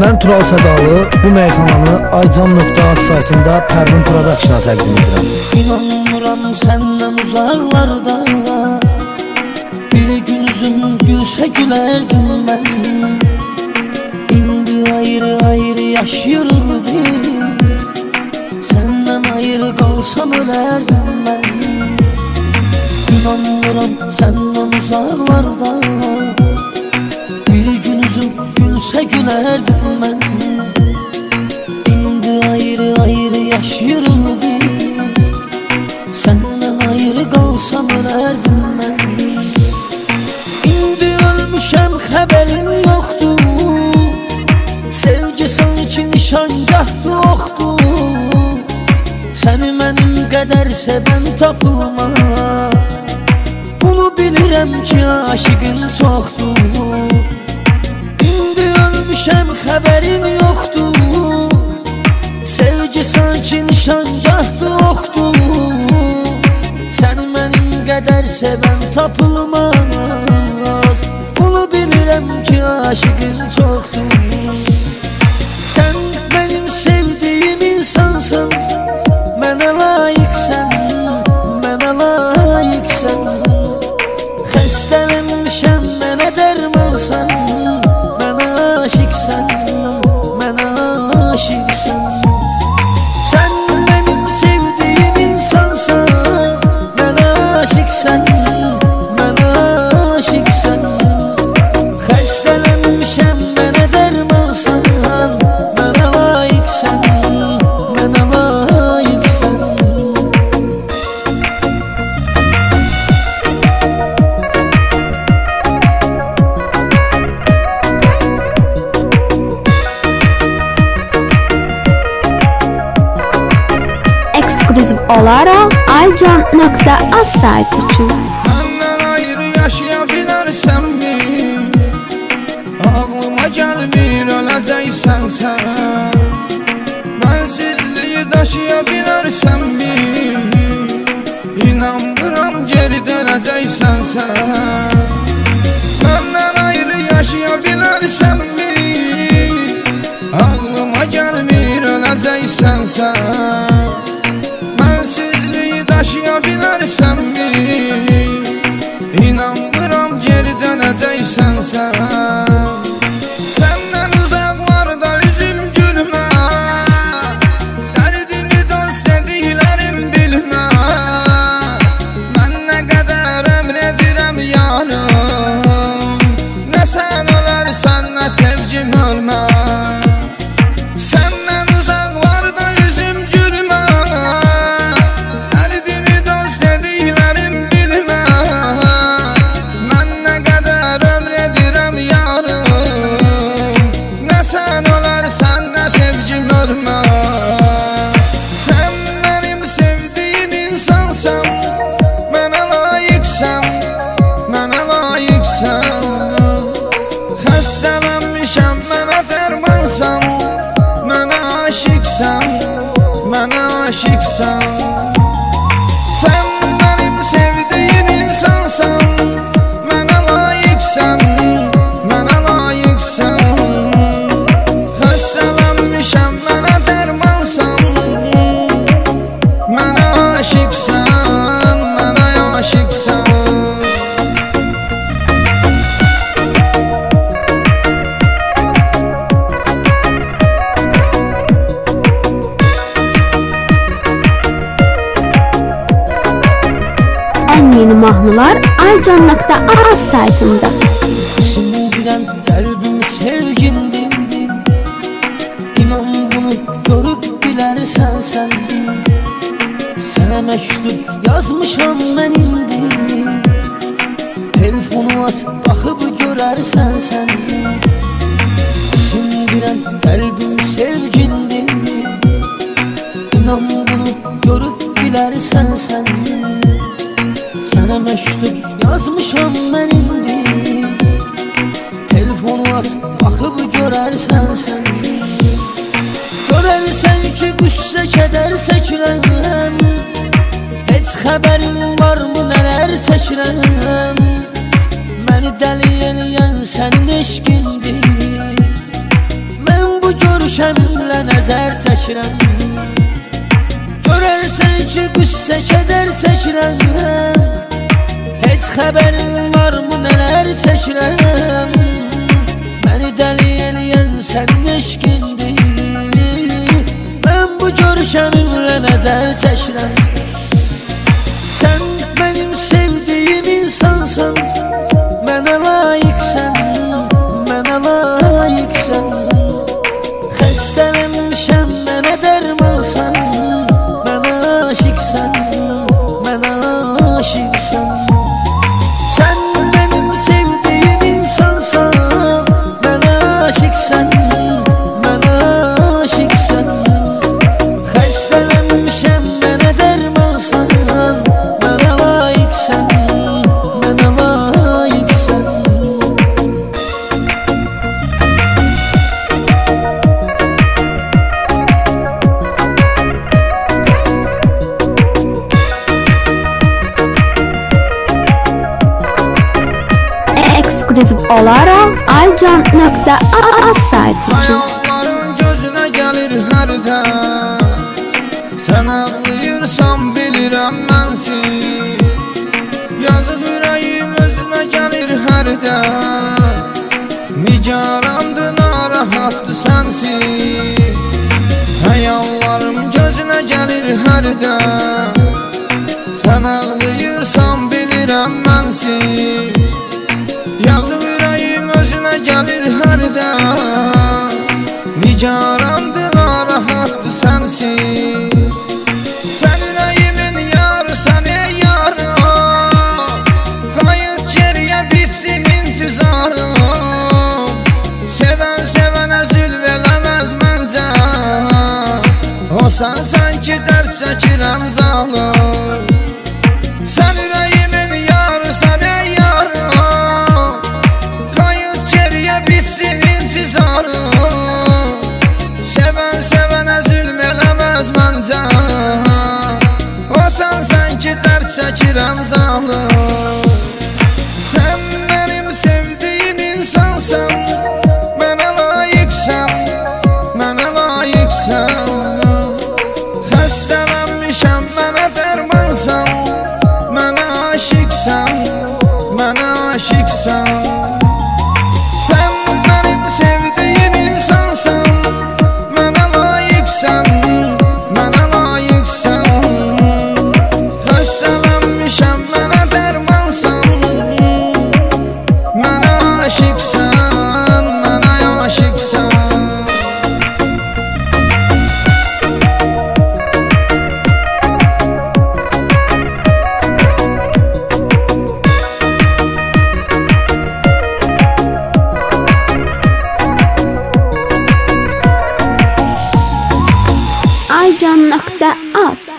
Mən Tural Sədalı bu meyxananı Aycan.az saytında Pərvin Production'a təqdim edirəm. İnanmıram səndən uzaqlarda, bir gün üzüm gülsə gülərdim mən. İndi ayrı-ayrı yaşayırıq biz, səndən ayrı qalsam ölərdim mən. İnanmıram səndən uzaqlarda, bir gün üzüm gülsə gülərdim mən. İndi ayrı-ayrı yaşayırıq biz, səndən ayrı qalsam ölərdim mən. İndi ölmüşəm xəbərin yoxdur, sevgi sanki nişangahdı oxdur. Səni mənim qədər sevən tapılmaz, bunu bilirəm ki aşıqın çoxdur. İndi ölmüşəm xəbərin yoxdur, sevgi sanki nişangahdı oxdur. Səni mənim qədər sevən tapılmaz, bunu bilirəm ki aşıqın çoxdur. Sən mənim sevdiyim insansan, mənə layiqsən, mənə layiqsən. Xəstələnmişəm, mənə dərmansan, mənə aşiqsən, mənə aşiqsən. Sən mənim sevdiyim insansan, mənə aşiqsən, mənə aşiqsən. Xəstələnmişəm, mənə dərmansan, mənə layiqsən, mənə layiqsən. Ekskluziv olaraq Aycan.az saytı üçün. Məndən ayrı yaşaya bilərsənmi? Ağlıma gəlmir öləcəksən sən. Mənsizliyi daşıya bilərsənmi? İnanmıram geri dönəcəksən sən. Məndən ayrı yaşaya bilərsənmi? Ağlıma gəlmir öləcəksən sən. Mənsizliyi daşıya bilərsənmi? İnanmıram geri dönəcəksən sən. Səndən uzaqlarda üzüm gülməz, dərdini dost dediklərim bilməz. Mən nə qədər əmr edirəm yanım, nə sən ölərsən, nə sevgim ölməz. Səndən uzaqlarda üzüm gülməz, dərdini dost dediklərim bilməz. Mən nə qədər ömr edirəm yarım, nə sən ölərsən, nə sevgim ölməz. Sən mənim sevdiyim insansan, mənə layiqsən, mənə layiqsən. Xəstələnmişəm, mənə dərmansan, mənə aşiqsən, mənə aşiqsən. Sən mənim sevdiyim insansan, mənə layiqsən, mənə layiqsən. Xəstələnmişəm, mənə dərmansan, mənə aşiqsən, mənə aşiqsən. Ən yeni mahnılar Aycan.az saytında. Sindirən qəlbim sevgindir, İnan bunu görüb bilərsən sən. Sənə məktub yazmışam mən indi, telefonu aç, baxıb görərsən sən. Sindirən qəlbim sevgindir, İnan bunu görüb bilərsən sən. Sənə məktub yazmışam mən indi, telefonu aç, baxıb görərsən sən. Görərsən ki qüssə kədər çəkirəm, heç xəbərin varmı nələr çəkirəm. Məni dəli eləyən sənin eşqindir, mən görkəminlə nəzər çəkirəm. Görərsən ki, qüssə kədər çəkirəm. Heç xəbərin varmı nələr çəkirəm. Məni dəli eləyən sənin eşqindir. Mən bu görkəmimlə nəzər çəkirəm. Sən mənim sevdiyim insansan, mənə layiqsən, mənə layiqsən. Xəstələnmişəm, mənə dərmansan, mənə aşiqsən, mənə aşiqsən. Sən mənim sevdiyim insansan, mənə aşiqsən, mənə aşiqsən. Xəstələnmişəm, mənə dərmansan, mənə layiqsən, mənə layiqsən. Ekskluziv olaraq aycan.az sayti üçün. Xəyalların gözünə gəlir hərdən. Sən ağlayırsan bilirəm mənsin. Yazıq ürəyim özünə gəlir hərdən. Nigarandı, narahatdı sənsin. Xəyallarım gözünə gəlir hərdən. Sən ağlayırsan bilirəm mənsin. Yazıq ürəyim özünə gəlir hərdən. Nigarandı, narahatdı sənsin. Sən ürəyimin yarısan ey yarım. Qayıt geriyə bitsin intizarım. Sevən sevənə zülm eləməz məncə. O sənsən ki dərd çəkirəm zalım. Sən ürəyimin yarısan ey yarım. Qayıt geriyə bitsin intizarım. Sevən sevənə zülm eləməz məncə. O sənsən ki dərd çəkirəm zalım. Sən mənim sevdiyim insansan, mənə layiqsən, mənə layiqsən. Xəstələnmişəm, mənə dərmansan, mənə aşiqsən, mənə aşiqsən. Sən mənim sevdiyim insansan, mənə layiqsən, mənə layiqsən. Xəstələnmişəm, mənə dərmansan, mənə aşiqsən, mənə aşiqsən. aycan.az